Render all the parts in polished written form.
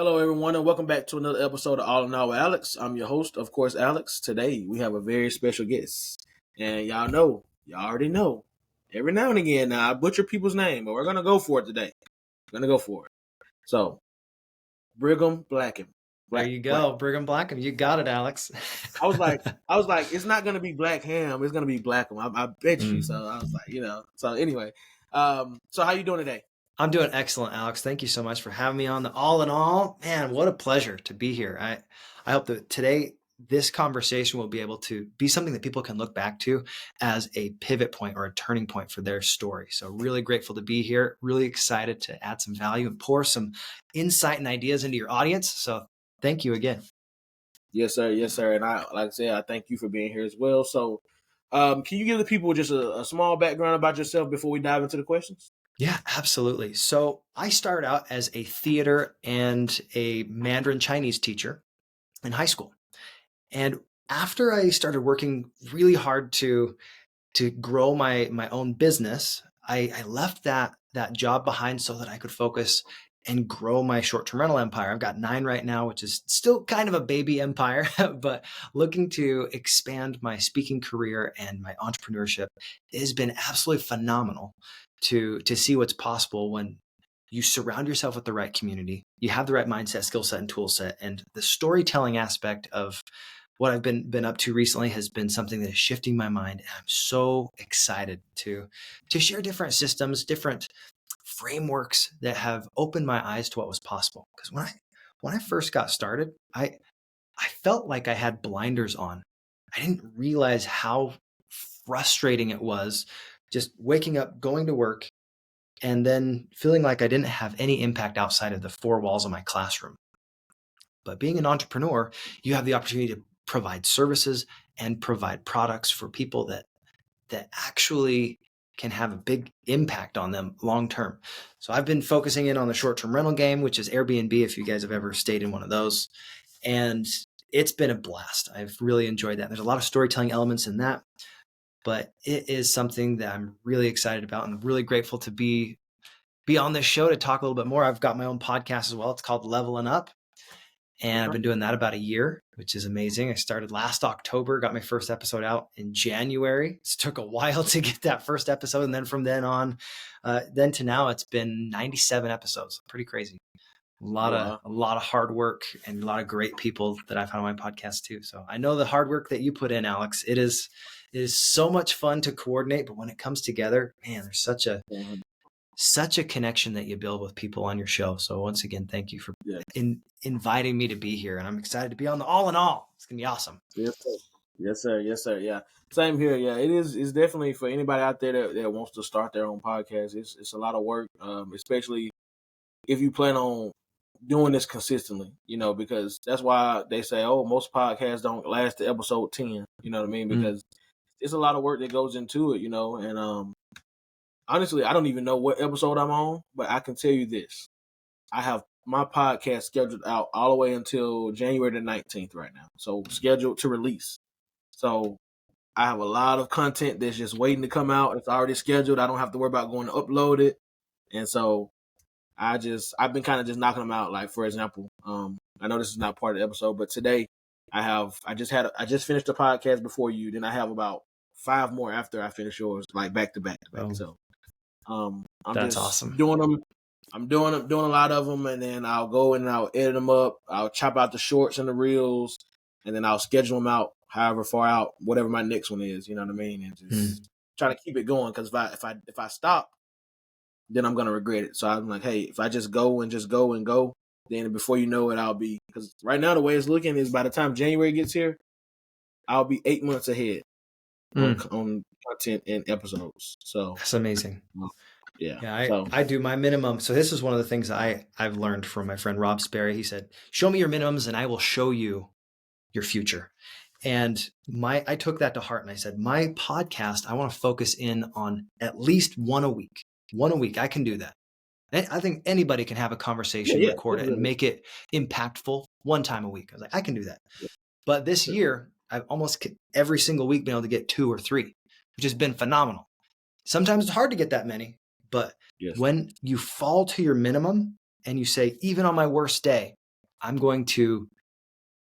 Hello, everyone, and welcome back to another episode of All in All with Alex. I'm your host, of course, Alex. Today, we have a very special guest. And y'all already know, every now and again now, I butcher people's name, but we're going to go for it today. We're going to go for it. So, Brigham Blackham. There you go, Brigham Blackham. You got it, Alex. I was like, it's not going to be Blackham. It's going to be Blackham. I bet you. So, I was like, So, anyway, so how you doing today? I'm doing excellent, Alex. Thank you so much for having me on the All in All. Man, what a pleasure to be here. I hope that today this conversation will be able to be something that people can look back to as a pivot point or a turning point for their story. So really grateful to be here. Really excited to add some value and pour some insight and ideas into your audience. So thank you again. Yes, sir. Yes, sir. And I thank you for being here as well. So, can you give the people just a small background about yourself before we dive into the questions? Yeah, absolutely. So I started out as a theater and a Mandarin Chinese teacher in high school. And after I started working really hard to grow my own business, I left that job behind so that I could focus and grow my short-term rental empire. I've got 9 right now, which is still kind of a baby empire, but looking to expand my speaking career and my entrepreneurship has been absolutely phenomenal to see what's possible when you surround yourself with the right community, you have the right mindset, skill set, and tool set. And the storytelling aspect of what I've been up to recently has been something that is shifting my mind. And I'm so excited to share different systems, different frameworks that have opened my eyes to what was possible. Because when I first got started, I felt like I had blinders on. I didn't realize how frustrating it was just waking up, going to work, and then feeling like I didn't have any impact outside of the 4 walls of my classroom. But being an entrepreneur, you have the opportunity to provide services and provide products for people that actually can have a big impact on them long term. So I've been focusing in on the short-term rental game, which is Airbnb, if you guys have ever stayed in one of those. And it's been a blast. I've really enjoyed that. There's a lot of storytelling elements in that, but it is something that I'm really excited about and really grateful to be on this show to talk a little bit more. I've got my own podcast as well. It's called Leveling Up. And I've been doing that about a year, which is amazing. I started last October, got my first episode out in January. It took a while to get that first episode. And then from then on, then to now, it's been 97 episodes. Pretty crazy. A lot of hard work and a lot of great people that I've had on my podcast too. So I know the hard work that you put in, Alex. It is so much fun to coordinate, but when it comes together, man, there's such a connection that you build with people on your show. So once again, thank you for inviting me to be here. And I'm excited to be on the All in All. It's going to be awesome. Yes, sir. Yes, sir. Yes, sir. Yeah. Same here. Yeah, it's definitely for anybody out there that wants to start their own podcast. It's a lot of work, especially if you plan on doing this consistently, because that's why they say, oh, most podcasts don't last to episode 10. You know what I mean? Because it's a lot of work that goes into it, and honestly, I don't even know what episode I'm on, but I can tell you this. I have my podcast scheduled out all the way until January the 19th right now. So scheduled to release. So I have a lot of content that's just waiting to come out. It's already scheduled. I don't have to worry about going to upload it. And so I've been kind of just knocking them out. Like, for example, I know this is not part of the episode, but today I just finished the podcast before you. Then I have about 5 more after I finish yours, like back to back to back. So I'm That's just awesome. doing them. I'm doing a lot of them, and then I'll go and I'll edit them up. I'll chop out the shorts and the reels, and then I'll schedule them out however far out, whatever my next one is. You know what I mean? And just trying to keep it going, because if I stop, then I'm gonna regret it. So I'm like, hey, if I just go, then before you know it, because right now the way it's looking is by the time January gets here, I'll be 8 months ahead on content and episodes. So that's amazing. Yeah. I do my minimum. So this is one of the things I've learned from my friend Rob Sperry. He said, show me your minimums and I will show you your future. And I took that to heart and I said, my podcast, I want to focus in on at least one a week. I can do that. I think anybody can have a conversation, record it, and make it impactful one time a week. I was like, I can do that. Yeah. But this year, I've almost every single week been able to get 2 or 3, which has been phenomenal. Sometimes it's hard to get that many, but when you fall to your minimum and you say, even on my worst day, I'm going to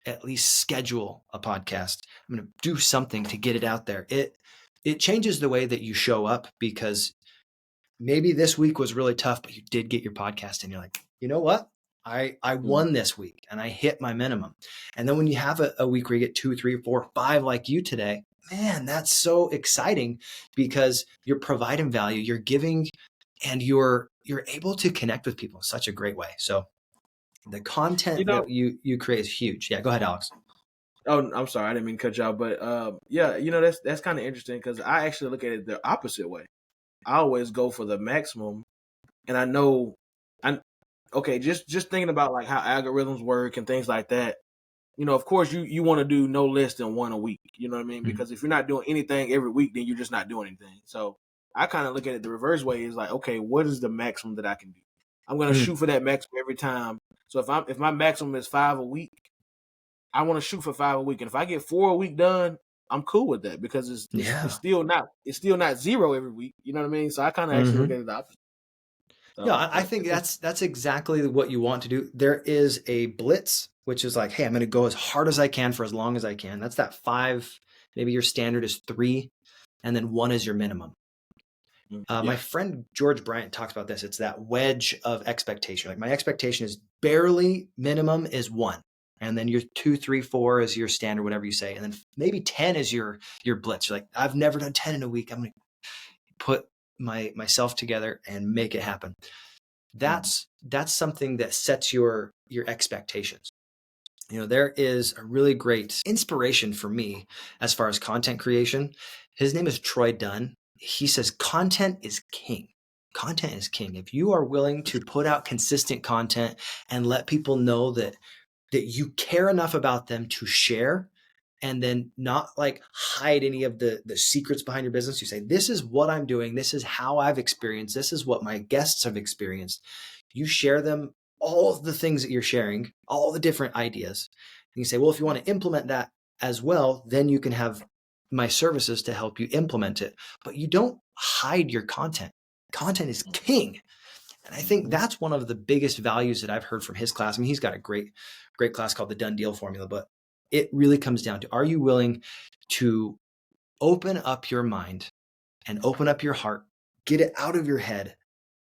at least schedule a podcast. I'm going to do something to get it out there. It changes the way that you show up, because maybe this week was really tough, but you did get your podcast and you're like, you know what? I won this week and I hit my minimum. And then when you have a week where you get 2, 3, 4, 5 like you today, man, that's so exciting, because you're providing value, you're giving, and you're able to connect with people in such a great way. So the content that you create is huge. Yeah, go ahead, Alex. Oh, I'm sorry, I didn't mean to cut you off, but yeah, that's kind of interesting, because I actually look at it the opposite way. I always go for the maximum, and I know, just thinking about like how algorithms work and things like that. Of course, you want to do no less than one a week. You know what I mean? Because if you're not doing anything every week, then you're just not doing anything. So I kind of look at it the reverse way. Is like, okay, what is the maximum that I can do? I'm going to shoot for that maximum every time. So if my maximum is 5 a week, I want to shoot for 5 a week. And if I get 4 a week done, I'm cool with that, because it's still not 0 every week. You know what I mean? So I kind of actually look at it the opposite. So, yeah, I think that's exactly what you want to do. There is a blitz, which is like, hey, I'm going to go as hard as I can for as long as I can. That's that 5. Maybe your standard is 3, and then 1 is your minimum. My friend George Bryant talks about this. It's that wedge of expectation. Like, my expectation is barely minimum is 1. And then your 2, 3, 4 is your standard, whatever you say. And then maybe 10 is your blitz. You're like, I've never done 10 in a week. I'm going to put myself together and make it happen. That's something that sets your expectations. There is a really great inspiration for me as far as content creation. His name is Troy Dunn. He says content is king. Content is king. If you are willing to put out consistent content and let people know that you care enough about them to share, and then not like hide any of the secrets behind your business. You say, this is what I'm doing. This is how I've experienced. This is what my guests have experienced. You share them, all of the things that you're sharing, all the different ideas. And you say, well, if you want to implement that as well, then you can have my services to help you implement it. But you don't hide your content. Content is king. And I think that's one of the biggest values that I've heard from his class. I mean, he's got a great class called the Done Deal Formula, but it really comes down to, are you willing to open up your mind and open up your heart, get it out of your head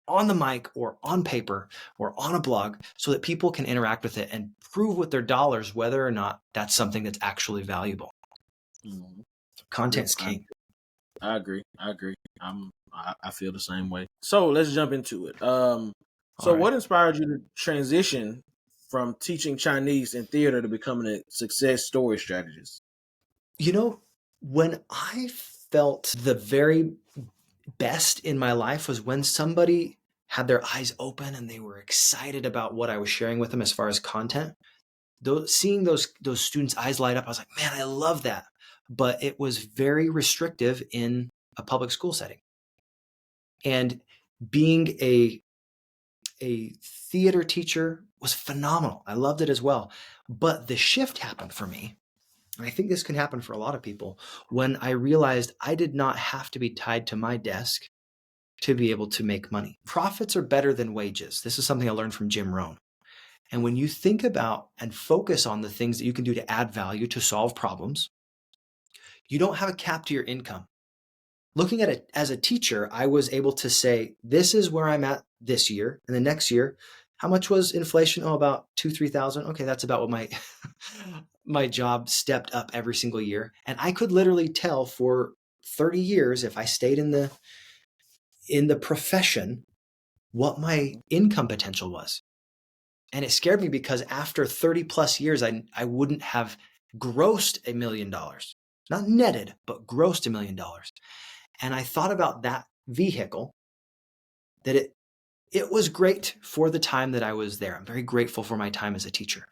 on the mic or on paper or on a blog, so that people can interact with it and prove with their dollars whether or not that's something that's actually valuable. Content's king. I agree. I feel the same way. So let's jump into it. What inspired you to transition from teaching Chinese and theater to becoming a success story strategist? When I felt the very best in my life was when somebody had their eyes open and they were excited about what I was sharing with them as far as content. Seeing those students' eyes light up, I was like, man, I love that. But it was very restrictive in a public school setting. And being a theater teacher was phenomenal. I loved it as well. But the shift happened for me, and I think this can happen for a lot of people, when I realized I did not have to be tied to my desk to be able to make money. Profits are better than wages. This is something I learned from Jim Rohn. And when you think about and focus on the things that you can do to add value, to solve problems, you don't have a cap to your income. Looking at it as a teacher, I was able to say, this is where I'm at this year. And the next year, how much was inflation? Oh, about 2,000-3,000. Okay, that's about what my job stepped up every single year. And I could literally tell for 30 years, if I stayed in the profession, what my income potential was. And it scared me, because after 30 plus years, I wouldn't have grossed $1 million. Not netted, but grossed $1 million. And I thought about that vehicle, that it was great for the time that I was there. I'm very grateful for my time as a teacher,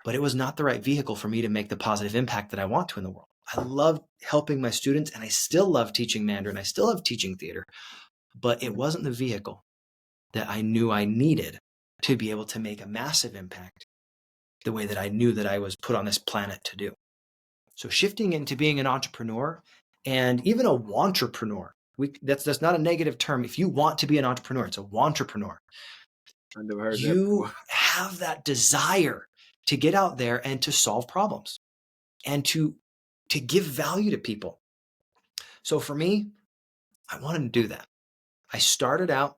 but it was not the right vehicle for me to make the positive impact that I want to in the world. I love helping my students, and I still love teaching Mandarin. I still love teaching theater, but it wasn't the vehicle that I knew I needed to be able to make a massive impact the way that I knew that I was put on this planet to do. So shifting into being an entrepreneur, and even a wantrepreneur. That's not a negative term. If you want to be an entrepreneur, it's a wantrepreneur. I never heard that You before. have that desire to get out there and to solve problems and to give value to people. So for me, I wanted to do that. I started out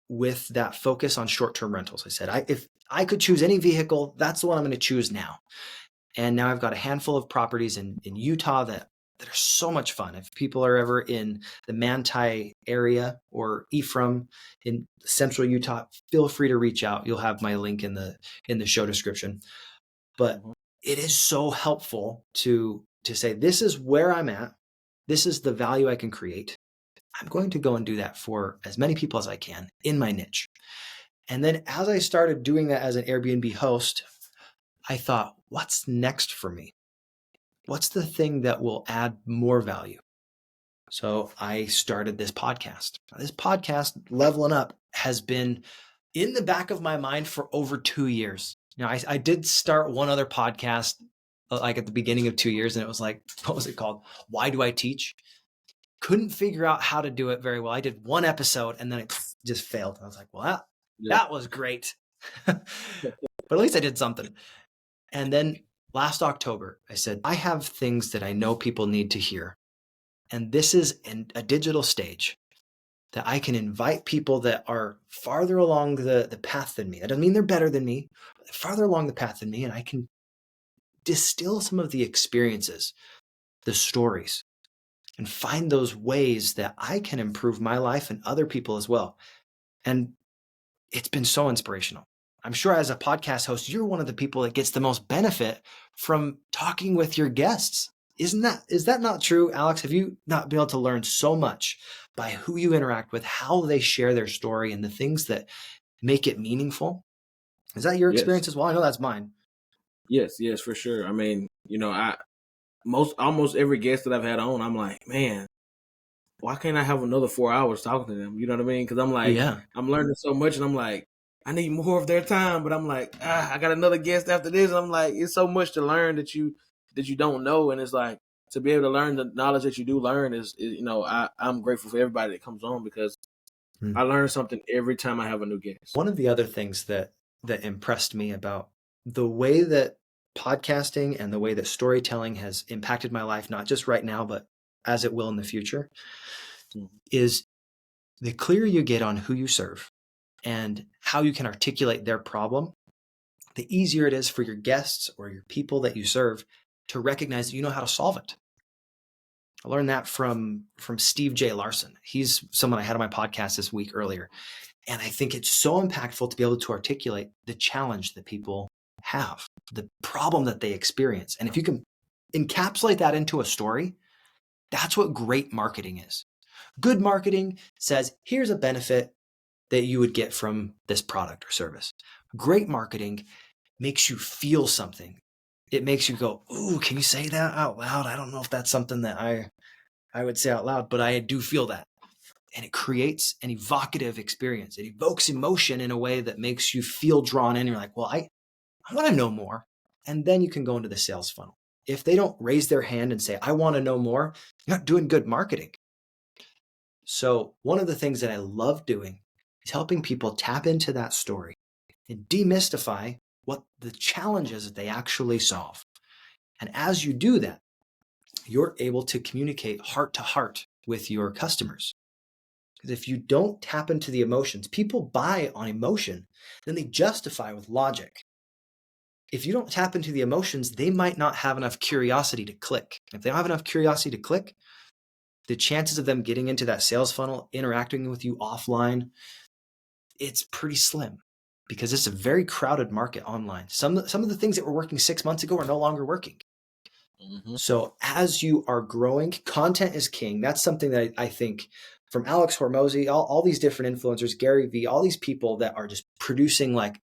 with that focus on short-term rentals. I said, if I could choose any vehicle, that's the one I'm going to choose now. And now I've got a handful of properties in Utah that are so much fun. If people are ever in the Manti area or Ephraim in central Utah, feel free to reach out. You'll have my link in the show description. But it is so helpful to say, this is where I'm at. This is the value I can create. I'm going to go and do that for as many people as I can in my niche. And then as I started doing that as an Airbnb host, I thought, what's next for me? What's the thing that will add more value? So I started this podcast. This podcast, Leveling Up, has been in the back of my mind for over 2 years. Now, I did start one other podcast like at the beginning of 2 years, and it was like, what was it called? Why Do I Teach? Couldn't figure out how to do it very well. I did one episode and then it just failed. I was like, well, that was great. But at least I did something. And then last October, I said, I have things that I know people need to hear. And this is a digital stage that I can invite people that are farther along the path than me. That doesn't mean they're better than me, but they're farther along the path than me. And I can distill some of the experiences, the stories, and find those ways that I can improve my life and other people as well. And it's been so inspirational. I'm sure as a podcast host, you're one of the people that gets the most benefit from talking with your guests. Is that not true, Alex? Have you not been able to learn so much by who you interact with, how they share their story, and the things that make it meaningful? Is that your experience as well? I know that's mine. Yes, for sure. I mean, almost every guest that I've had on, I'm like, man, why can't I have another 4 hours talking to them? You know what I mean? Because I'm like, I'm learning so much, and I'm like, I need more of their time. But I'm like, I got another guest after this. And I'm like, it's so much to learn that you don't know, and it's like to be able to learn the knowledge that you do learn is I'm grateful for everybody that comes on because I learn something every time I have a new guest. One of the other things that impressed me about the way that podcasting and the way that storytelling has impacted my life, not just right now, but as it will in the future, is the clearer you get on who you serve and how you can articulate their problem, the easier it is for your guests or your people that you serve to recognize that you know how to solve it. I learned that from Steve J. Larson. He's someone I had on my podcast this week earlier. And I think it's so impactful to be able to articulate the challenge that people have, the problem that they experience. And if you can encapsulate that into a story, that's what great marketing is. Good marketing says, here's a benefit that you would get from this product or service. Great marketing makes you feel something. It makes you go, ooh, can you say that out loud? I don't know if that's something that I would say out loud, but I do feel that. And it creates an evocative experience. It evokes emotion in a way that makes you feel drawn in. You're like, well, I want to know more. And then you can go into the sales funnel. If they don't raise their hand and say, I want to know more, you're not doing good marketing. So one of the things that I love doing is helping people tap into that story and demystify what the challenge is that they actually solve. And as you do that, you're able to communicate heart to heart with your customers. Because if you don't tap into the emotions, people buy on emotion, then they justify with logic. If you don't tap into the emotions, they might not have enough curiosity to click. If they don't have enough curiosity to click, the chances of them getting into that sales funnel, interacting with you offline, it's pretty slim because it's a very crowded market online. Some of the things that were working 6 months ago are no longer working. So as you are growing, content is king. That's something that I think from Alex Hormozy, all these different influencers, Gary Vee, all these people that are just producing like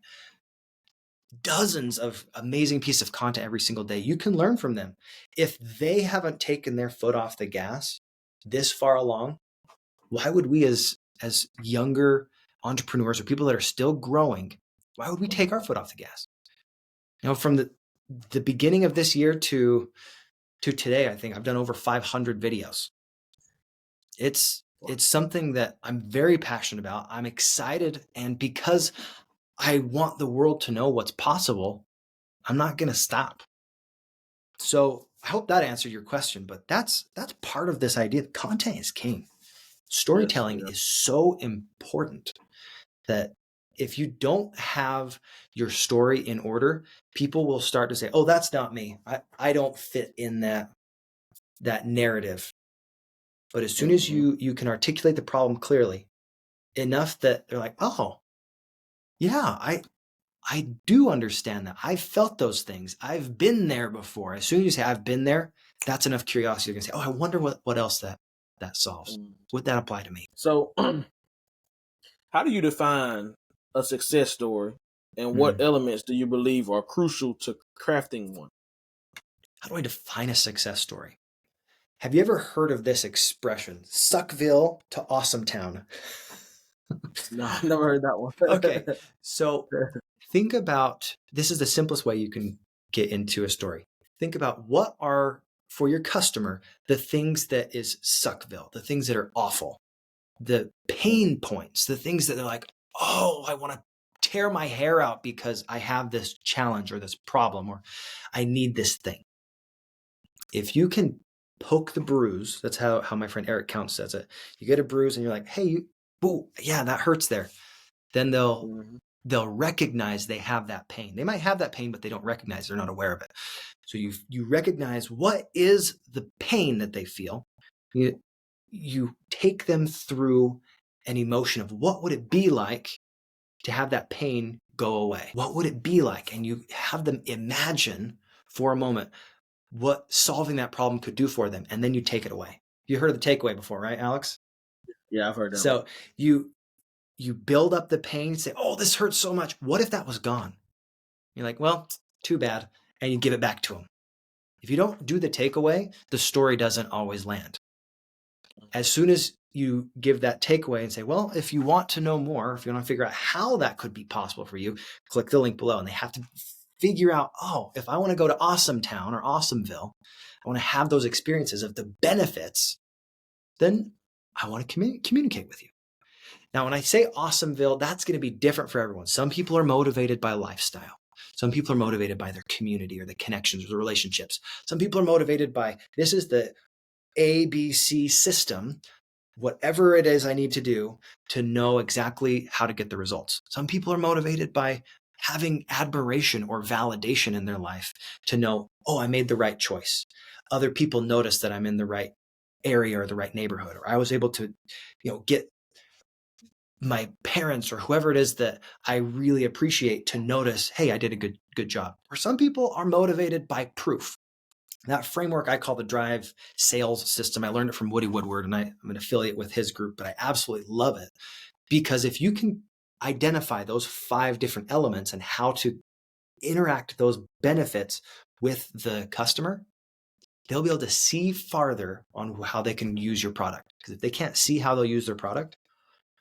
dozens of amazing pieces of content every single day. You can learn from them. If they haven't taken their foot off the gas this far along, why would we as younger entrepreneurs or people that are still growing, why would we take our foot off the gas? From the beginning of this year to today, I think I've done over 500 videos. It's something that I'm very passionate about. I'm excited. And because I want the world to know what's possible, I'm not going to stop. So I hope that answered your question, but that's part of this idea. Content is king. Storytelling is so important that if you don't have your story in order, people will start to say, oh, that's not me. I don't fit in that narrative. But as soon as you can articulate the problem clearly enough that they're like, oh, yeah, I do understand that. I've felt those things. I've been there before. As soon as you say I've been there, that's enough curiosity. You're going to say, oh, I wonder what else that solves. Would that apply to me? So how do you define a success story, and what elements do you believe are crucial to crafting one? How do I define a success story? Have you ever heard of this expression, Suckville to Awesome Town? No, I've never heard that one. Okay, so think about, this is the simplest way you can get into a story. Think about what are, for your customer, the things that is Suckville, the things that are awful, the pain points, the things that they're like, oh, I want to tear my hair out because I have this challenge or this problem, or I need this thing. If you can poke the bruise, that's how my friend Eric Counts says it. You get a bruise and you're like, hey, boo, yeah, that hurts there. Then they'll recognize they have that pain. They might have that pain, but they don't recognize, they're not aware of it. So you recognize what is the pain that they feel. You take them through an emotion of what would it be like to have that pain go away? What would it be like? And you have them imagine for a moment what solving that problem could do for them. And then you take it away. You heard of the takeaway before, right, Alex? Yeah, I've heard that. So you build up the pain, say, oh, this hurts so much. What if that was gone? You're like, well, too bad. And you give it back to them. If you don't do the takeaway, the story doesn't always land. As soon as you give that takeaway and say, well, if you want to know more, if you want to figure out how that could be possible for you, click the link below. And they have to figure out, oh, if I want to go to Awesome Town or Awesomeville, I want to have those experiences of the benefits, then I want to communicate with you. Now, when I say Awesomeville, that's going to be different for everyone. Some people are motivated by lifestyle. Some people are motivated by their community or the connections or the relationships. Some people are motivated by, this is the ABC system, whatever it is I need to do to know exactly how to get the results. Some people are motivated by having admiration or validation in their life to know, oh, I made the right choice. Other people notice that I'm in the right area or the right neighborhood, or I was able to, get my parents or whoever it is that I really appreciate to notice, hey, I did a good job. Or some people are motivated by proof. That framework I call the drive sales system. I learned it from Woody Woodward, and I'm an affiliate with his group, but I absolutely love it because if you can identify those 5 different elements and how to interact those benefits with the customer, they'll be able to see farther on how they can use your product. Because if they can't see how they'll use their product,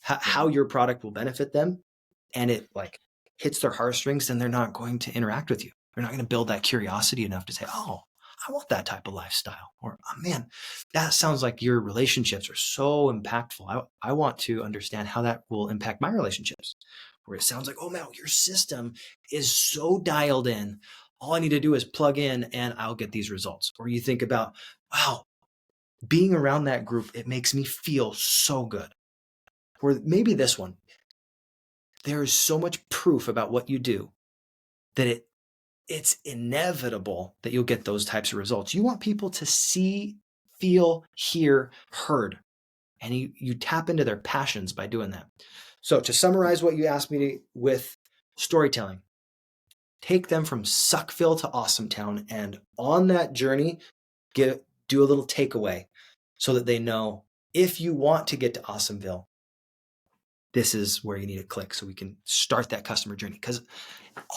how your product will benefit them, and it like hits their heartstrings, then they're not going to interact with you. They're not going to build that curiosity enough to say, oh, I want that type of lifestyle. Or, oh man, that sounds like your relationships are so impactful. I want to understand how that will impact my relationships. Or it sounds like, oh man, your system is so dialed in. All I need to do is plug in and I'll get these results. Or you think about, wow, being around that group, it makes me feel so good. Or maybe this one, there is so much proof about what you do that it's inevitable that you'll get those types of results. You want people to see, feel, hear, heard, and you tap into their passions by doing that. So to summarize what you asked me with storytelling, take them from Suckville to Awesome Town, and on that journey, do a little takeaway so that they know if you want to get to Awesomeville, this is where you need to click so we can start that customer journey. Because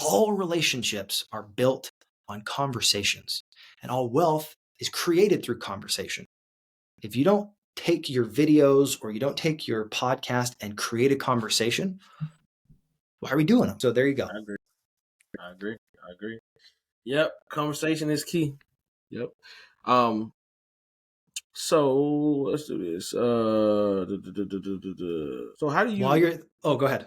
all relationships are built on conversations, and all wealth is created through conversation. If you don't take your videos or you don't take your podcast and create a conversation, why are we doing them? So there you go. I agree. Yep. Conversation is key. Yep. So let's do this. So how do you? Go ahead.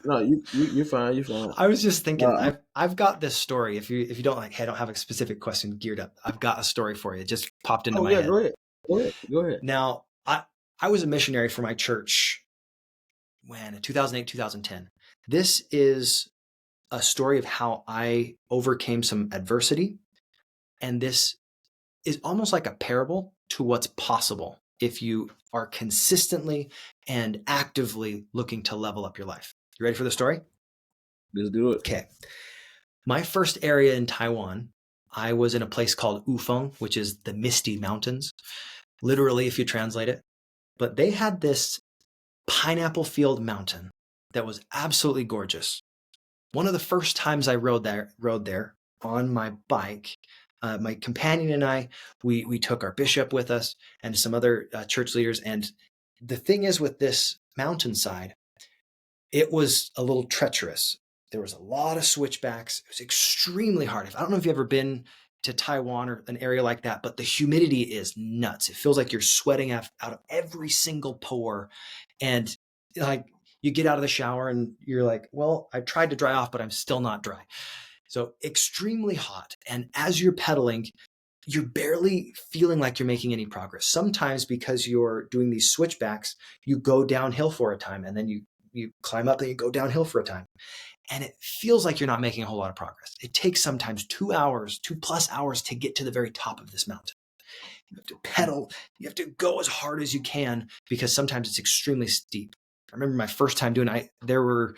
No, you're fine. You're fine. I was just thinking, Uh, I've got this story. If you don't like, hey, I don't have a specific question geared up. I've got a story for you. It just popped into oh my yeah, head. go ahead. Go ahead. Go ahead. Now, I was a missionary for my church when in 2008, 2010. This is a story of how I overcame some adversity, and this is almost like a parable to what's possible if you are consistently and actively looking to level up your life. You ready for the story? Let's do it. Okay. My first area in Taiwan, I was in a place called Ufeng, which is the Misty Mountains, literally, if you translate it. But they had this pineapple field mountain that was absolutely gorgeous. One of the first times I rode there on my bike, my companion and I, we took our bishop with us and some other church leaders. And the thing is with this mountainside, it was a little treacherous. There was a lot of switchbacks. It was extremely hard. I don't know if you've ever been to Taiwan or an area like that, but the humidity is nuts. It feels like you're sweating out of every single pore. And like you get out of the shower and you're like, well, I tried to dry off, but I'm still not dry. So extremely hot. And as you're pedaling, you're barely feeling like you're making any progress. Sometimes because you're doing these switchbacks, you go downhill for a time and then you climb up and you go downhill for a time. And it feels like you're not making a whole lot of progress. It takes sometimes 2 hours, 2+ hours to get to the very top of this mountain. You have to pedal. You have to go as hard as you can because sometimes it's extremely steep. I remember my first time doing it, there were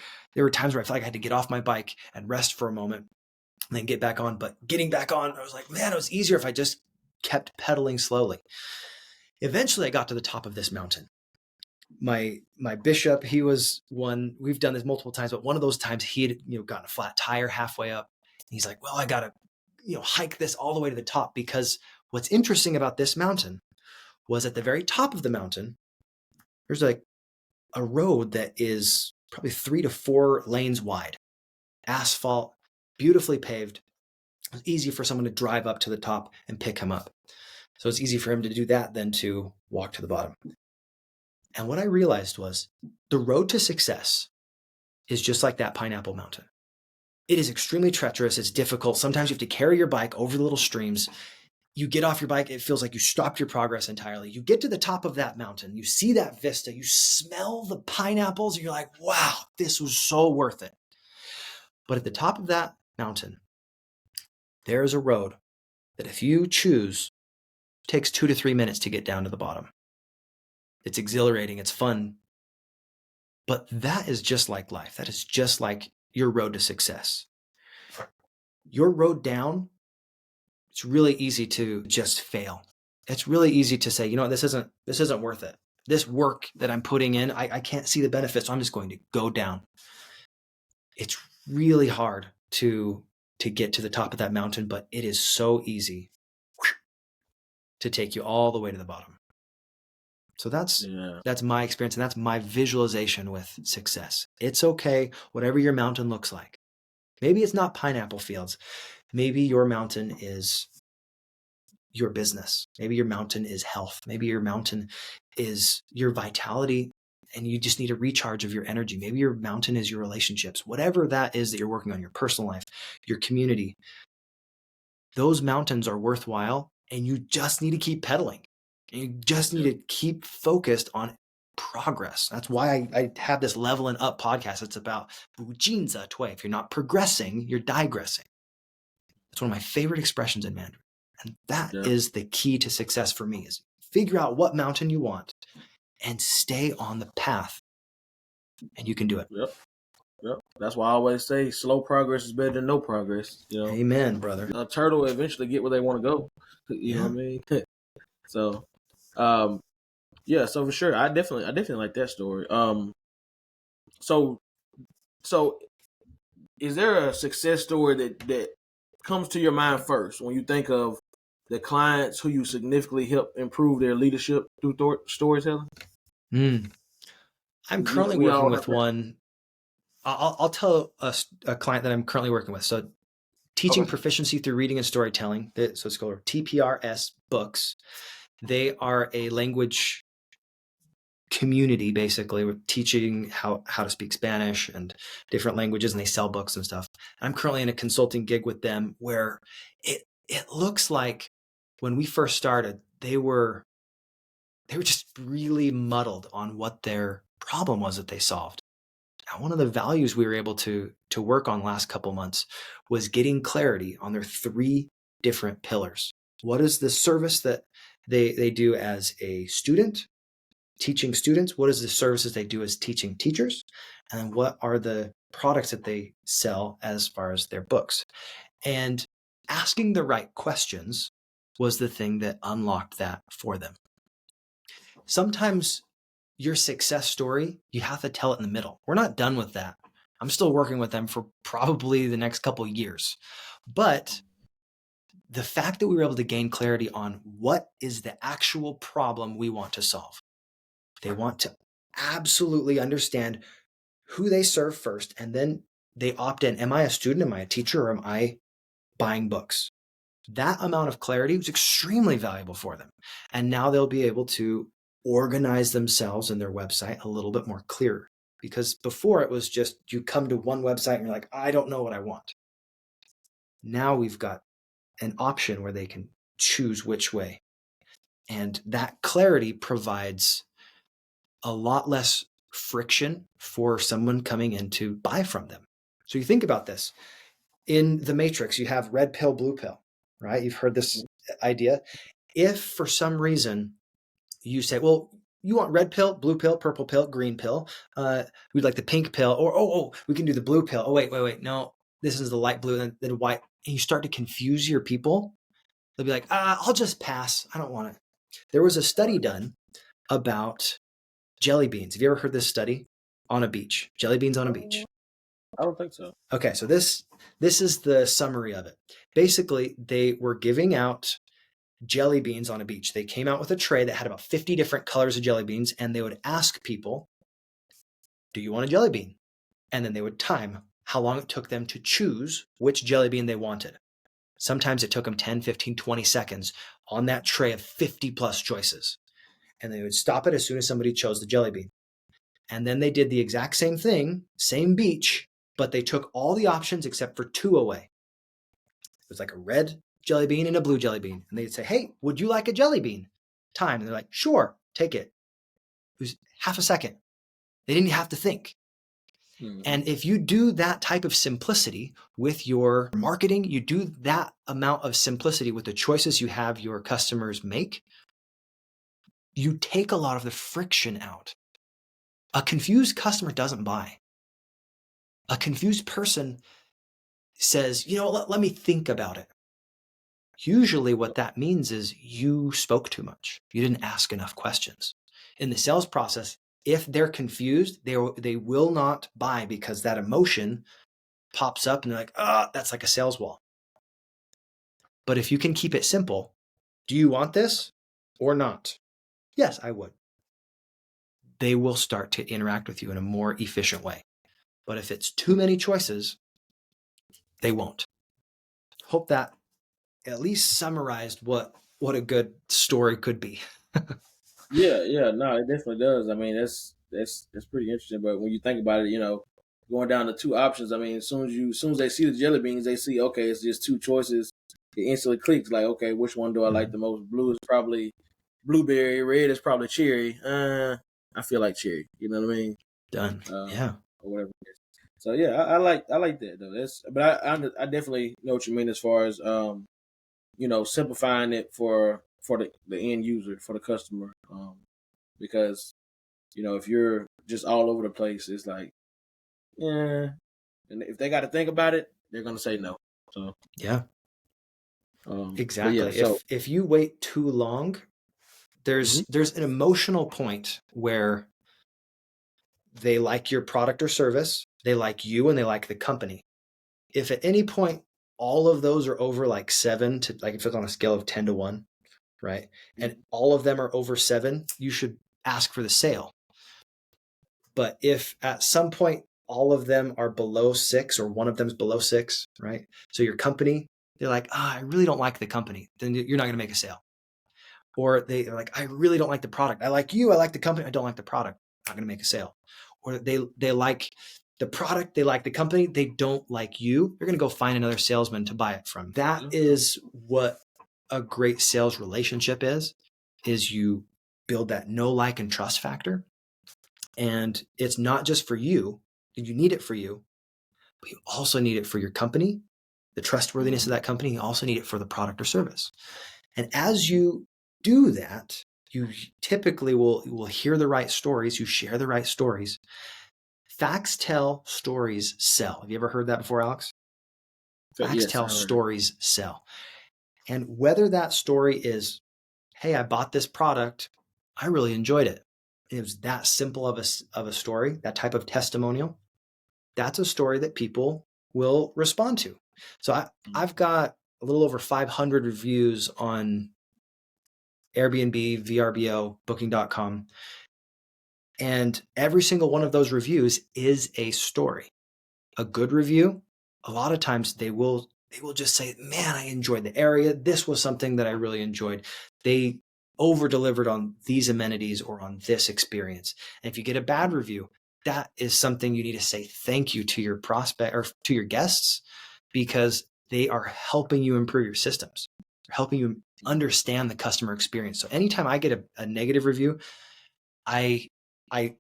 times where I felt like I had to get off my bike and rest for a moment and then get back on. But getting back on, I was like, man, it was easier if I just kept pedaling slowly. Eventually, I got to the top of this mountain. My bishop, he was one, we've done this multiple times, but one of those times he had gotten a flat tire halfway up. He's like, well, I gotta hike this all the way to the top, because what's interesting about this mountain was at the very top of the mountain, there's like a road that is probably 3 to 4 lanes wide, asphalt, beautifully paved. It was easy for someone to drive up to the top and pick him up. So it's easy for him to do that than to walk to the bottom. And what I realized was the road to success is just like that pineapple mountain. It is extremely treacherous. It's difficult. Sometimes you have to carry your bike over the little streams. You get off your bike, it feels like you stopped your progress entirely. You get to the top of that mountain, you see that vista, you smell the pineapples, and you're like, wow, this was so worth it. But at the top of that mountain, there is a road that if you choose, takes 2 to 3 minutes to get down to the bottom. It's exhilarating, it's fun. But that is just like life. That is just like your road to success. Your road down, it's really easy to just fail. It's really easy to say, this isn't worth it. This work that I'm putting in, I can't see the benefits, so I'm just going to go down. It's really hard to get to the top of that mountain, but it is so easy to take you all the way to the bottom. So that's my experience, and that's my visualization with success. It's okay, whatever your mountain looks like. Maybe it's not pineapple fields. Maybe your mountain is your business. Maybe your mountain is health. Maybe your mountain is your vitality, and you just need a recharge of your energy. Maybe your mountain is your relationships. Whatever that is that you're working on, your personal life, your community, those mountains are worthwhile, and you just need to keep pedaling. You just need to keep focused on progress. That's why I have this Leveling Up podcast. It's about 不进则退. If you're not progressing, you're digressing. It's one of my favorite expressions in Mandarin. And that is the key to success for me, is figure out what mountain you want and stay on the path, and you can do it. Yep. That's why I always say slow progress is better than no progress. Amen, brother. A turtle will eventually get where they want to go. You know what I mean? So, so for sure, I definitely like that story. So is there a success story that comes to your mind first when you think of the clients who you significantly help improve their leadership through storytelling? I'm currently working with one. I'll tell a client that I'm currently working with. So teaching proficiency through reading and storytelling. So it's called TPRS Books. They are a language community, basically, with teaching how to speak Spanish and different languages, and they sell books and stuff. I'm currently in a consulting gig with them where it looks like when we first started, they were just really muddled on what their problem was that they solved. Now, one of the values we were able to work on last couple months was getting clarity on their 3 different pillars. What is the service that they do as a student, teaching students? What is the services they do as teaching teachers? And then what are the products that they sell as far as their books? And asking the right questions was the thing that unlocked that for them. Sometimes your success story, you have to tell it in the middle. We're not done with that. I'm still working with them for probably the next couple of years. But the fact that we were able to gain clarity on what is the actual problem we want to solve. They want to absolutely understand who they serve first, and then they opt in. Am I a student? Am I a teacher? Or am I buying books? That amount of clarity was extremely valuable for them. And now they'll be able to organize themselves and their website a little bit more clear. Because before it was just you come to one website and you're like, I don't know what I want. Now we've got an option where they can choose which way. And that clarity provides a lot less friction for someone coming in to buy from them. So you think about this. In the Matrix, you have red pill, blue pill, right? You've heard this idea. If for some reason you say, well, you want red pill, blue pill, purple pill, green pill, we'd like the pink pill, or we can do the blue pill. Oh, wait, no, this is the light blue, and then white. And you start to confuse your people. They'll be like, I'll just pass. I don't want it. There was a study done about jelly beans. Have you ever heard this study? On a beach, jelly beans on a beach. I don't think so. Okay, so this is the summary of it. Basically, they were giving out jelly beans on a beach. They came out with a tray that had about 50 different colors of jelly beans, and they would ask people, do you want a jelly bean? And then they would time how long it took them to choose which jelly bean they wanted. Sometimes it took them 10, 15, 20 seconds on that tray of 50 plus choices. And they would stop it as soon as somebody chose the jelly bean. And then they did the exact same thing, same beach, but they took all the options except for 2 away. It was like a red jelly bean and a blue jelly bean. And they'd say, hey, would you like a jelly bean? Time. And they're like, sure, take it. It was half a second. They didn't have to think. And if you do that type of simplicity with your marketing, you do that amount of simplicity with the choices you have your customers make, you take a lot of the friction out. A confused customer doesn't buy. A confused person says, let me think about it. Usually what that means is you spoke too much. You didn't ask enough questions. In the sales process, if they're confused, they will not buy because that emotion pops up and they're like, that's like a sales wall. But if you can keep it simple, do you want this or not? Yes, I would. They will start to interact with you in a more efficient way. But if it's too many choices, they won't. Hope that at least summarized what a good story could be. Yeah, no, it definitely does. I mean, that's pretty interesting. But when you think about it, going down to 2 options. I mean, as soon as they see the jelly beans, they see, okay, it's just 2 choices. It instantly clicks like, okay, which one do I like the most? Blue is probably blueberry, red is probably cherry. I feel like cherry. You know what I mean? Done. Yeah. Or whatever it is. So yeah, I like that though. But I definitely know what you mean as far as simplifying it for the end user, for the customer. Because if you're just all over the place, it's like, yeah. And if they got to think about it, they're gonna say no. So yeah. Exactly. Yeah, if you wait too long, there's an emotional point where they like your product or service, they like you, and they like the company. If at any point all of those are over like 7 to, like if it's on a scale of 10 to 1, right? And all of them are over 7, you should ask for the sale. But if at some point all of them are below 6 or one of them is below 6, right? So your company, they're like, I really don't like the company. Then you're not going to make a sale. Or they're like, I really don't like the product. I like you. I like the company. I don't like the product. I'm not going to make a sale. Or they like the product. They like the company. They don't like you. You're going to go find another salesman to buy it from. That is what a great sales relationship is you build that know, like, and trust factor. And it's not just for you. You need it for you, but you also need it for your company, the trustworthiness of that company. You also need it for the product or service. And as you do that, you typically will hear the right stories. You share the right stories. Facts tell, stories sell. Have you ever heard that before, Alex? Facts tell, stories sell. And whether that story is, hey, I bought this product, I really enjoyed it. It was that simple of a story, that type of testimonial. That's a story that people will respond to. So I've got a little over 500 reviews on Airbnb, VRBO, Booking.com. And every single one of those reviews is a story. A good review, a lot of times they will just say, man, I enjoyed the area. This was something that I really enjoyed. They over-delivered on these amenities or on this experience. And if you get a bad review, that is something you need to say thank you to your prospect or to your guests, because they are helping you improve your systems. They're helping you understand the customer experience. So anytime I get a negative review, I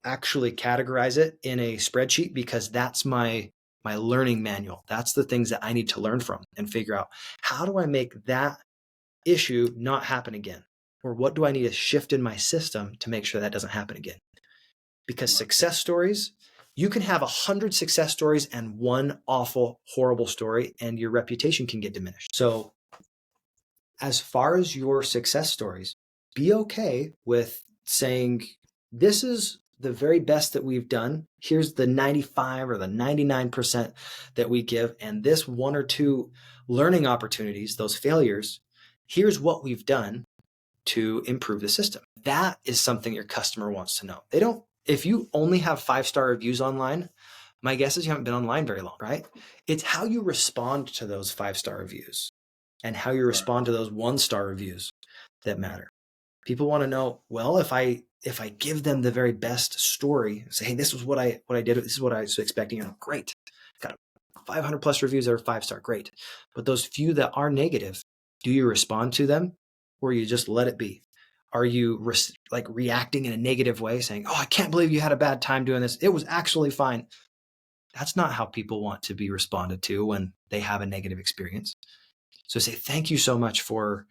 actually categorize it in a spreadsheet, because that's my learning manual. That's the things that I need to learn from and figure out, how do I make that issue not happen again? Or what do I need to shift in my system to make sure that doesn't happen again? Because success stories, you can have 100 success stories and one awful, horrible story, and your reputation can get diminished. So as far as your success stories, be okay with saying, this is the very best that we've done. Here's the 95 or the 99% that we give. And this one or two learning opportunities, those failures, here's what we've done to improve the system. That is something your customer wants to know. If you only have 5-star reviews online, my guess is you haven't been online very long, right? It's how you respond to those 5-star reviews and how you respond to those 1-star reviews that matter. People want to know, well, if I give them the very best story, say, hey, this was what I did, this is what I was expecting, great. Got 500 plus reviews that are 5-star, great. But those few that are negative, do you respond to them, or you just let it be? Are you reacting in a negative way, saying, oh, I can't believe you had a bad time doing this, it was actually fine? That's not how people want to be responded to when they have a negative experience. So say, thank you so much for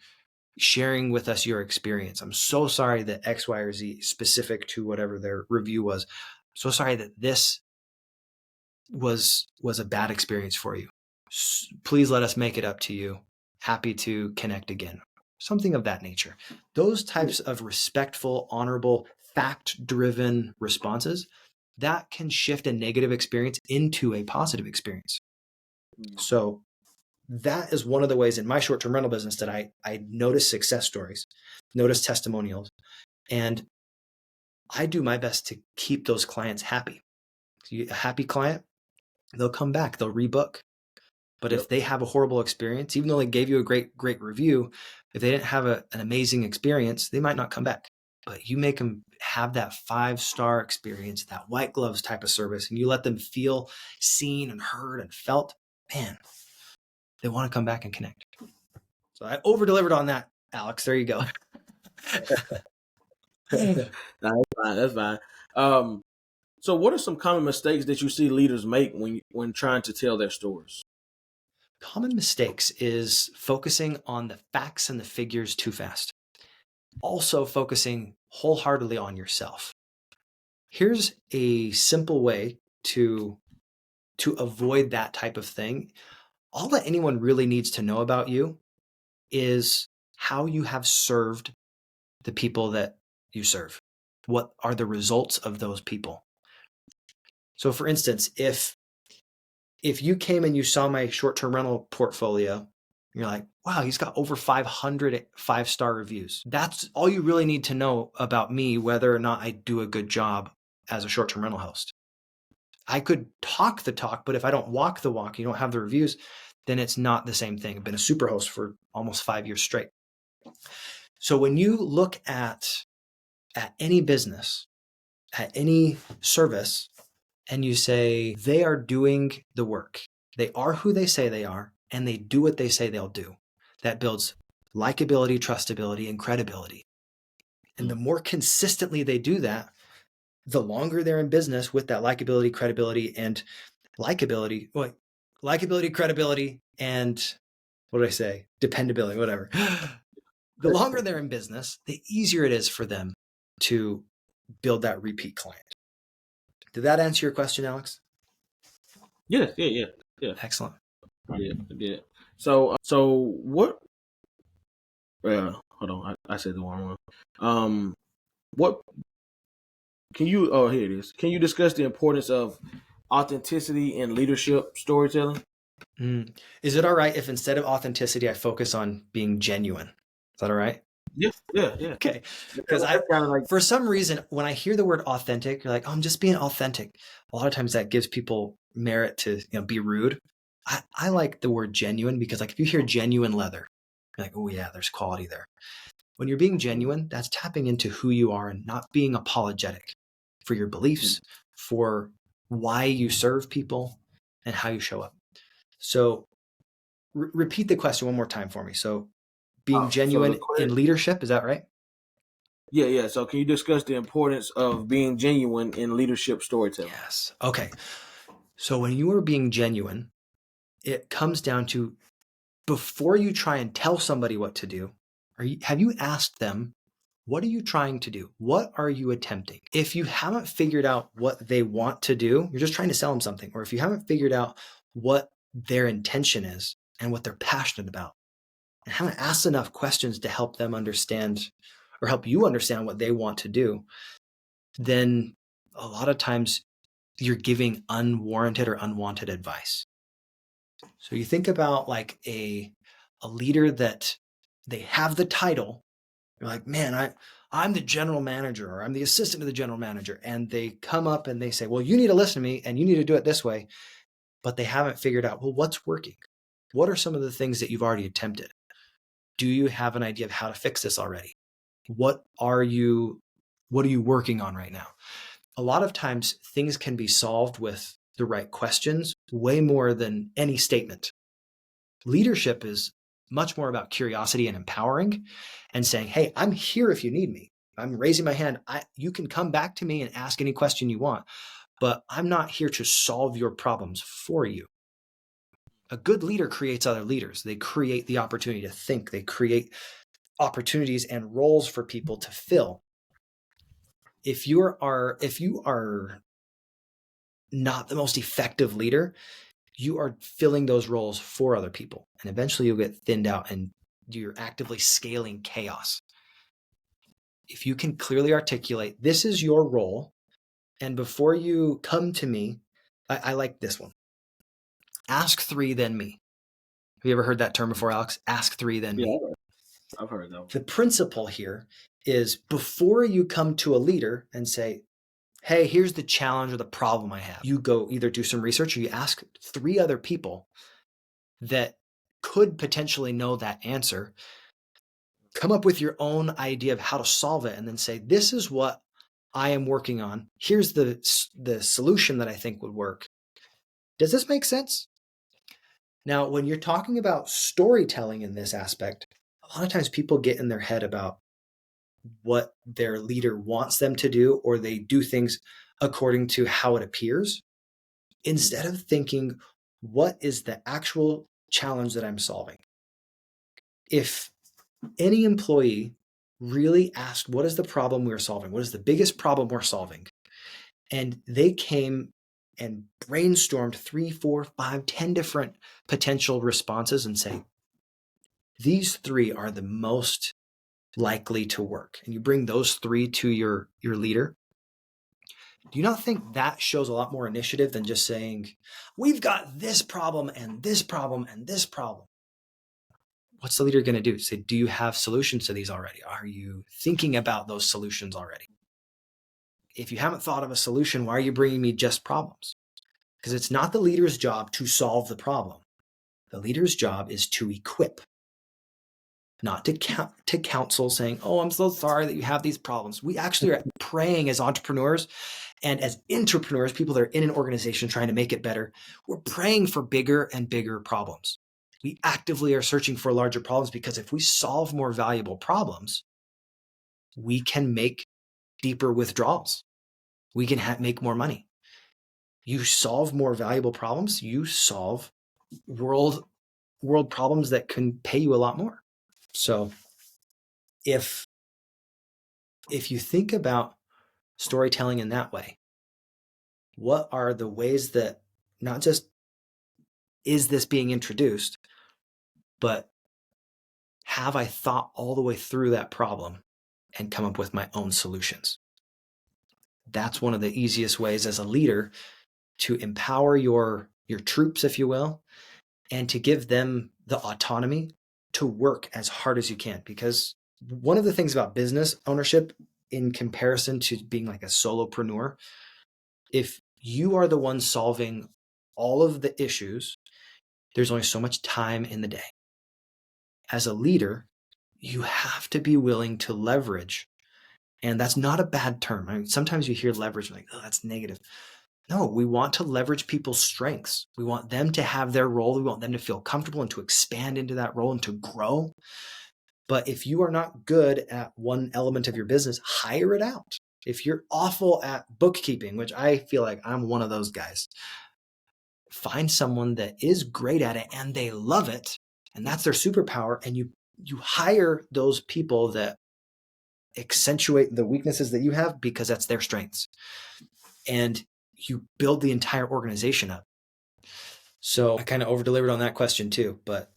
sharing with us your experience. I'm so sorry that X, Y, or Z, specific to whatever their review was. So sorry that this was a bad experience for you. Please let us make it up to you. Happy to connect again. Something of that nature. Those types of respectful, honorable, fact-driven responses, that can shift a negative experience into a positive experience. So that is one of the ways in my short-term rental business that I notice success stories, notice testimonials, and I do my best to keep those clients happy. A happy client, they'll come back, they'll rebook. But if they have a horrible experience, even though they gave you a great review, if they didn't have an amazing experience, they might not come back. But you make them have that 5-star experience, that white gloves type of service, and you let them feel seen and heard and felt, man, they want to come back and connect. So I over-delivered on that, Alex. There you go. No, that's fine. So what are some common mistakes that you see leaders make when trying to tell their stories? Common mistakes is focusing on the facts and the figures too fast. Also focusing wholeheartedly on yourself. Here's a simple way to avoid that type of thing. All that anyone really needs to know about you is how you have served the people that you serve. What are the results of those people? So for instance, if you came and you saw my short-term rental portfolio, you're like, wow, he's got over 500 5-star reviews. That's all you really need to know about me, whether or not I do a good job as a short-term rental host. I could talk the talk, but if I don't walk the walk, you don't have the reviews, then it's not the same thing. I've been a super host for almost 5 years straight. So when you look at any business, at any service, and you say they are doing the work, they are who they say they are, and they do what they say they'll do, that builds likability, trustability, and credibility. And the more consistently they do that, the longer they're in business with that likability, credibility, and credibility, and what did I say? Dependability, whatever. The longer they're in business, the easier it is for them to build that repeat client. Did that answer your question, Alex? Yeah. Excellent. I did. So what? Hold on, I said the wrong one. What can you? Oh, here it is. Can you discuss the importance of authenticity in leadership storytelling? Is it all right if instead of authenticity, I focus on being genuine? Is that all right? Yeah. Okay. Because That's kind of like, for some reason, when I hear the word authentic, you're like, oh, I'm just being authentic. A lot of times that gives people merit to be rude. I like the word genuine because, like, if you hear genuine leather, you're like, oh yeah, there's quality there. When you're being genuine, that's tapping into who you are and not being apologetic for your beliefs, for why you serve people, and how you show up. So repeat the question one more time for me. So being genuine in leadership, is that right? Yeah. So can you discuss the importance of being genuine in leadership storytelling? Yes. Okay. So when you are being genuine, it comes down to, before you try and tell somebody what to do, have you asked them, what are you trying to do? What are you attempting? If you haven't figured out what they want to do, you're just trying to sell them something. Or if you haven't figured out what their intention is and what they're passionate about, and haven't asked enough questions to help them understand or help you understand what they want to do, then a lot of times you're giving unwarranted or unwanted advice. So you think about like a leader that they have the title. You're like, man, I'm the general manager, or I'm the assistant to the general manager. And they come up and they say, well, you need to listen to me and you need to do it this way. But they haven't figured out, well, what's working? What are some of the things that you've already attempted? Do you have an idea of how to fix this already? What are you working on right now? A lot of times things can be solved with the right questions way more than any statement. Leadership is much more about curiosity and empowering and saying, hey, I'm here if you need me. I'm raising my hand. You can come back to me and ask any question you want, but I'm not here to solve your problems for you. A good leader creates other leaders. They create the opportunity to think. They create opportunities and roles for people to fill. If you are not the most effective leader, you are filling those roles for other people. And eventually you'll get thinned out and you're actively scaling chaos. If you can clearly articulate, this is your role, and before you come to me, I like this one. Ask three, then me. Have you ever heard that term before, Alex? Ask three, then me. I've heard that. The principle here is, before you come to a leader and say, hey, here's the challenge or the problem I have, you go either do some research or you ask three other people that could potentially know that answer. Come up with your own idea of how to solve it and then say, this is what I am working on. Here's the solution that I think would work. Does this make sense? Now, when you're talking about storytelling in this aspect, a lot of times people get in their head about what their leader wants them to do, or they do things according to how it appears, instead of thinking, what is the actual challenge that I'm solving? If any employee really asked, what is the problem we're solving? What is the biggest problem we're solving? And they came and brainstormed 3, 4, 5, 10 different potential responses and say, these three are the most likely to work. And you bring those three to your leader. Do you not think that shows a lot more initiative than just saying, we've got this problem and this problem and this problem? What's the leader going to do? Say, do you have solutions to these already? Are you thinking about those solutions already? If you haven't thought of a solution, why are you bringing me just problems? Because it's not the leader's job to solve the problem. The leader's job is to equip. not to counsel saying, oh, I'm so sorry that you have these problems. We actually are praying as entrepreneurs and as intrapreneurs, people that are in an organization trying to make it better. We're praying for bigger and bigger problems. We actively are searching for larger problems, because if we solve more valuable problems, we can make deeper withdrawals. We can make more money. You solve more valuable problems, you solve world problems that can pay you a lot more. So if you think about storytelling in that way, what are the ways that not just is this being introduced, but have I thought all the way through that problem and come up with my own solutions? That's one of the easiest ways as a leader to empower your troops, if you will, and to give them the autonomy to work as hard as you can. Because one of the things about business ownership in comparison to being like a solopreneur, if you are the one solving all of the issues, there's only so much time in the day. As a leader, you have to be willing to leverage. And that's not a bad term. I mean, sometimes you hear leverage like, oh, that's negative. No, we want to leverage people's strengths. We want them to have their role. We want them to feel comfortable and to expand into that role and to grow. But if you are not good at one element of your business, hire it out. If you're awful at bookkeeping, which I feel like I'm one of those guys, find someone that is great at it and they love it, and that's their superpower, and you hire those people that accentuate the weaknesses that you have because that's their strengths. And you build the entire organization up. So I kind of over-delivered on that question too, but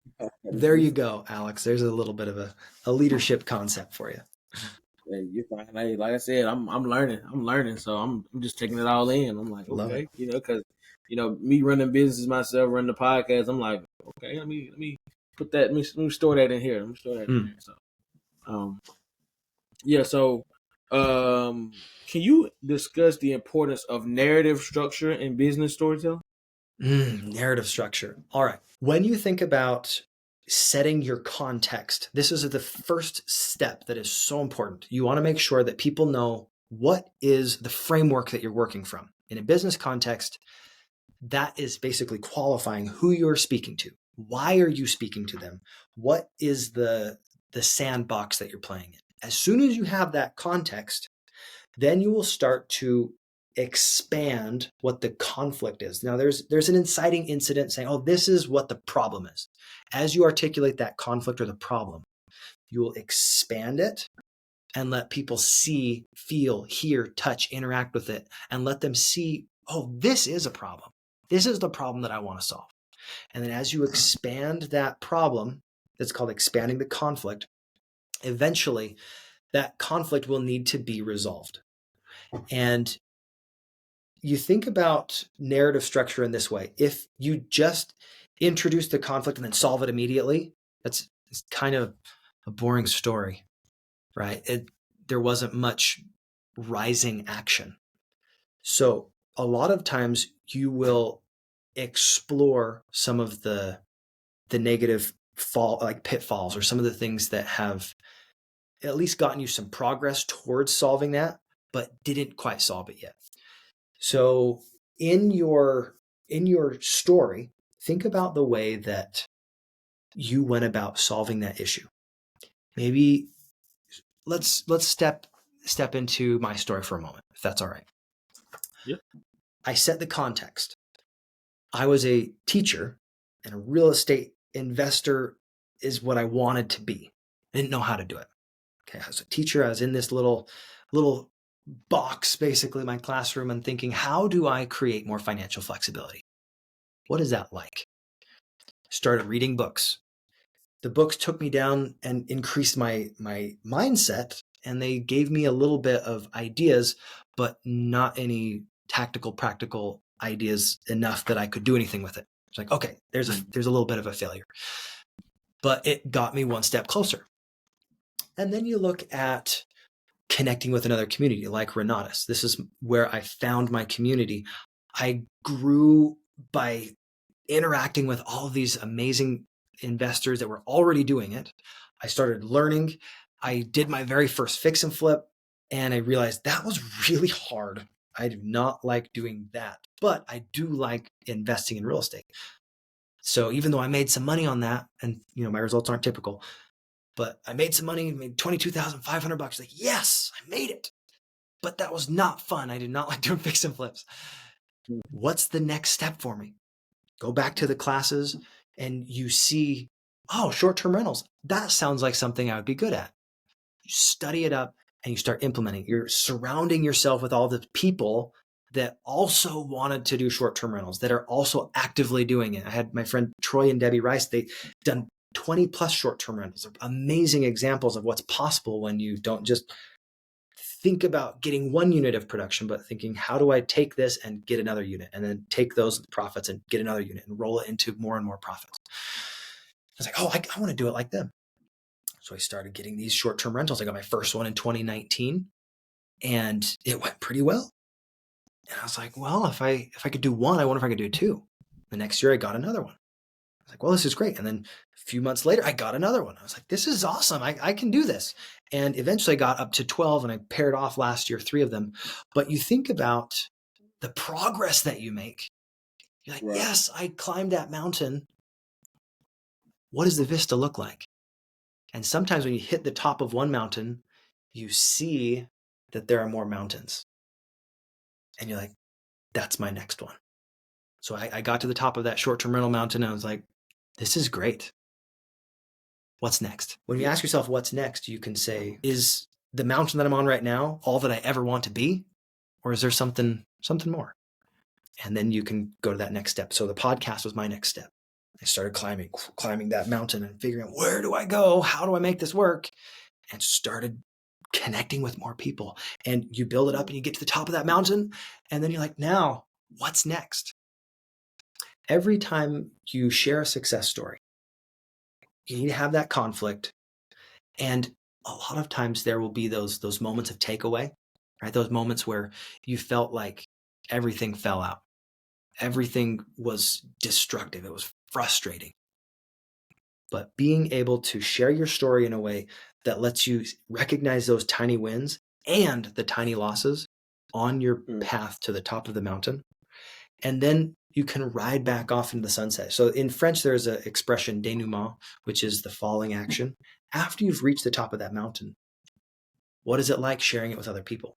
there you go, Alex. There's a little bit of a leadership concept for you. Hey, you're fine. Hey, like I said, I'm learning. So I'm just taking it all in. I'm like, Love okay, it. because me running businesses myself, running the podcast. I'm like, okay, let me put that. Let me store that in here. Let me store that in there. So, yeah. So, can you discuss the importance of narrative structure in business storytelling? Narrative structure. All right. When you think about setting your context, this is the first step that is so important. You want to make sure that people know what is the framework that you're working from. In a business context, that is basically qualifying who you're speaking to. Why are you speaking to them? What is the sandbox that you're playing in? As soon as you have that context, then you will start to expand what the conflict is. Now there's an inciting incident saying, oh, this is what the problem is. As you articulate that conflict or the problem, you will expand it and let people see, feel, hear, touch, interact with it, and let them see, oh, this is a problem. This is the problem that I want to solve. And then as you expand that problem, that's called expanding the conflict, eventually that conflict will need to be resolved. And you think about narrative structure in this way. If you just introduce the conflict and then solve it immediately, it's kind of a boring story, right? There wasn't much rising action. So a lot of times you will explore some of the negative pitfalls, or some of the things that have at least gotten you some progress towards solving that, but didn't quite solve it yet. So in your story, think about the way that you went about solving that issue. Maybe let's step into my story for a moment, if that's all right. Yep. I set the context. I was a teacher, and a real estate investor is what I wanted to be. I didn't know how to do it. Okay, I was a teacher. I was in this little box, basically my classroom, and thinking, how do I create more financial flexibility? What is that like? Started reading books. The books took me down and increased my mindset, and they gave me a little bit of ideas, but not any tactical, practical ideas enough that I could do anything with it. It's like, okay, there's a little bit of a failure, but it got me one step closer. And then you look at connecting with another community like Renatus. This is where I found my community. I grew by interacting with all of these amazing investors that were already doing it. I started learning. I did my very first fix and flip, and I realized that was really hard. I do not like doing that, but I do like investing in real estate. So even though I made some money on that, and my results aren't typical, but I made some money, made $22,500. Like, yes, I made it. But that was not fun. I did not like doing fix and flips. What's the next step for me? Go back to the classes and you see, oh, short-term rentals. That sounds like something I would be good at. You study it up and you start implementing. You're surrounding yourself with all the people that also wanted to do short-term rentals, that are also actively doing it. I had my friend Troy and Debbie Rice. They've done 20 plus short-term rentals. They're amazing examples of what's possible when you don't just think about getting one unit of production, but thinking, how do I take this and get another unit, and then take those profits and get another unit and roll it into more and more profits. I was like, oh, I want to do it like them. So I started getting these short-term rentals. I got my first one in 2019 and it went pretty well. And I was like, well, if I could do one, I wonder if I could do two. The next year I got another one. I was like, well, this is great. And then a few months later, I got another one. I was like, this is awesome. I can do this. And eventually I got up to 12 and I paired off last year 3 of them. But you think about the progress that you make. You're like, yes, I climbed that mountain. What does the vista look like? And sometimes when you hit the top of one mountain, you see that there are more mountains. And you're like, that's my next one. So I got to the top of that short-term rental mountain and I was like, this is great. What's next? When you ask yourself what's next, you can say, is the mountain that I'm on right now all that I ever want to be? Or is there something more? And then you can go to that next step. So the podcast was my next step. I started climbing that mountain and figuring out, where do I go? How do I make this work? And started connecting with more people. And you build it up and you get to the top of that mountain. And then you're like, now what's next? Every time you share a success story, you need to have that conflict. And a lot of times there will be those moments of takeaway, right? Those moments where you felt like everything fell out. Everything was destructive. It was frustrating. But being able to share your story in a way that lets you recognize those tiny wins and the tiny losses on your path to the top of the mountain. And then you can ride back off into the sunset. So in French, there's an expression, dénouement, which is the falling action. After you've reached the top of that mountain, what is it like sharing it with other people?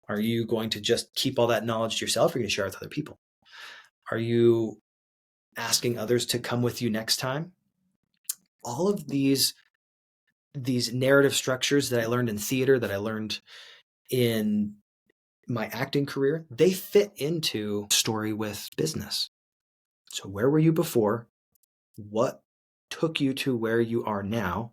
Are you going to just keep all that knowledge to yourself, or are you going to share it with other people? Are you asking others to come with you next time? All of these narrative structures that I learned in theater, that I learned in my acting career, they fit into story with business. So where were you before? What took you to where you are now?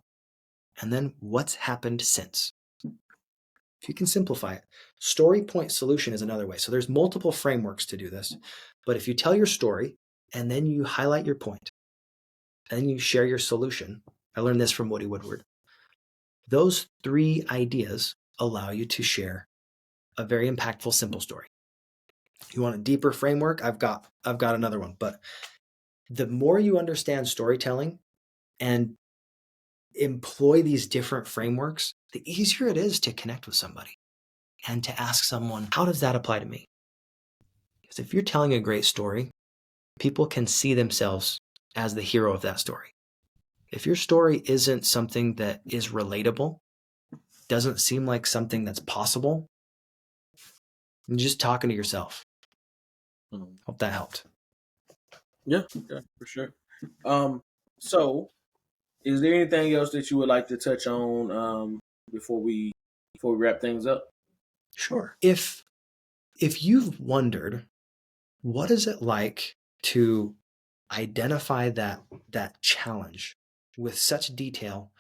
And then what's happened since? If you can simplify it, story, point, solution is another way. So there's multiple frameworks to do this. But if you tell your story and then you highlight your point, and you share your solution, I learned this from Woody Woodward. Those 3 ideas allow you to share a very impactful, simple story. If you want a deeper framework, I've got another one. But the more you understand storytelling and employ these different frameworks, the easier it is to connect with somebody and to ask someone, how does that apply to me? Because if you're telling a great story, people can see themselves as the hero of that story. If your story isn't something that is relatable, doesn't seem like something that's possible, you're just talking to yourself. Hope that helped. Yeah, for sure. So is there anything else that you would like to touch on before we wrap things up? Sure. If you've wondered, what is it like to identify that challenge with such detail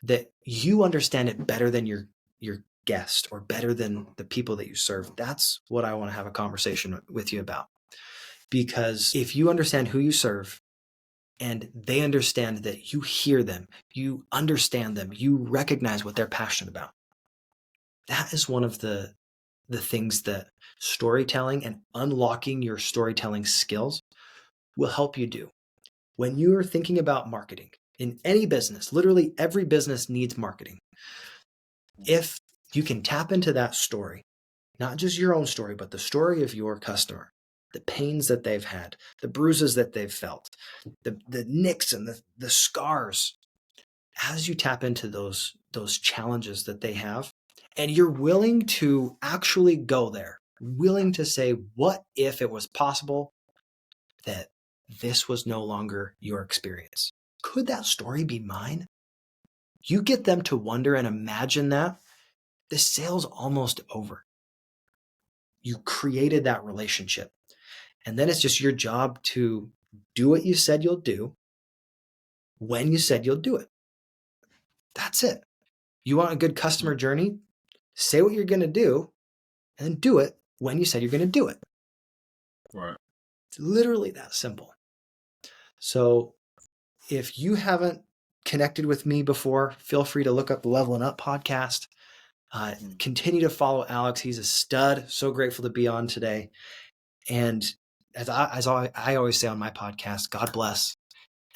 that you understand it better than your guest or better than the people that you serve, that's what I want to have a conversation with you about. Because if you understand who you serve and they understand that you hear them, you understand them, you recognize what they're passionate about, that is one of the things that storytelling and unlocking your storytelling skills will help you do. When you are thinking about marketing, In any business, literally every business needs marketing. If you can tap into that story, not just your own story, but the story of your customer, the pains that they've had, the bruises that they've felt, the nicks and the scars, as you tap into those challenges that they have, and you're willing to actually go there, willing to say, what if it was possible that this was no longer your experience? Could that story be mine? You get them to wonder and imagine that, the sale's almost over. You created that relationship. And then it's just your job to do what you said you'll do when you said you'll do it. That's it. You want a good customer journey? Say what you're going to do and then do it when you said you're going to do it. Right. It's literally that simple. So if you haven't connected with me before, feel free to look up the Leveling Up podcast. Continue to follow Alex. He's a stud. So grateful to be on today. And as I always say on my podcast, God bless.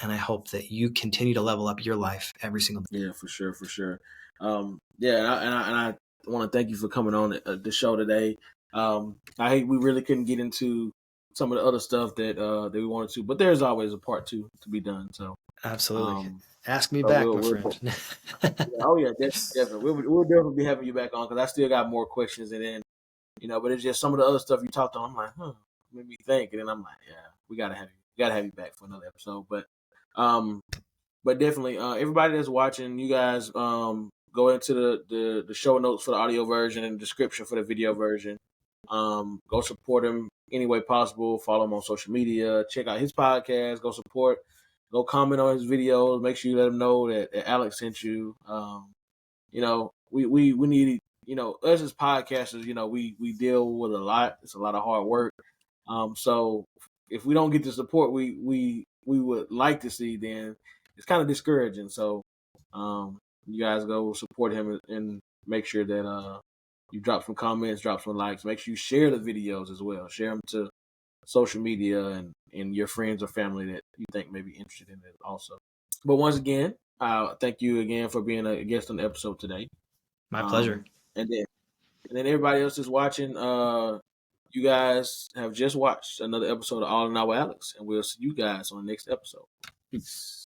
And I hope that you continue to level up your life every single day. Yeah, for sure, for sure. Yeah, and I want to thank you for coming on the show today. I hate we really couldn't get into some of the other stuff that we wanted to, but there's always a part 2 to be done. So absolutely, ask me so back, my friend. Oh yeah, definitely. We'll definitely be having you back on because I still got more questions, and then but it's just some of the other stuff you talked on. I'm like, made me think, and then I'm like, yeah, we gotta have you back for another episode. But definitely, everybody that's watching, you guys go into the show notes for the audio version and the description for the video version. Go support him any way possible. Follow him on social media. Check out his podcast. Go support. Go comment on his videos. Make sure you let him know that Alex sent you. We need, us as podcasters, we deal with a lot. It's a lot of hard work. So if we don't get the support we would like to see, then it's kind of discouraging. So you guys go support him and make sure that you drop some comments, drop some likes. Make sure you share the videos as well. Share them to social media and your friends or family that you think may be interested in it also. But once again, thank you again for being a guest on the episode today. My pleasure. And then everybody else is watching. You guys have just watched another episode of All In Now with Alex, and we'll see you guys on the next episode. Peace.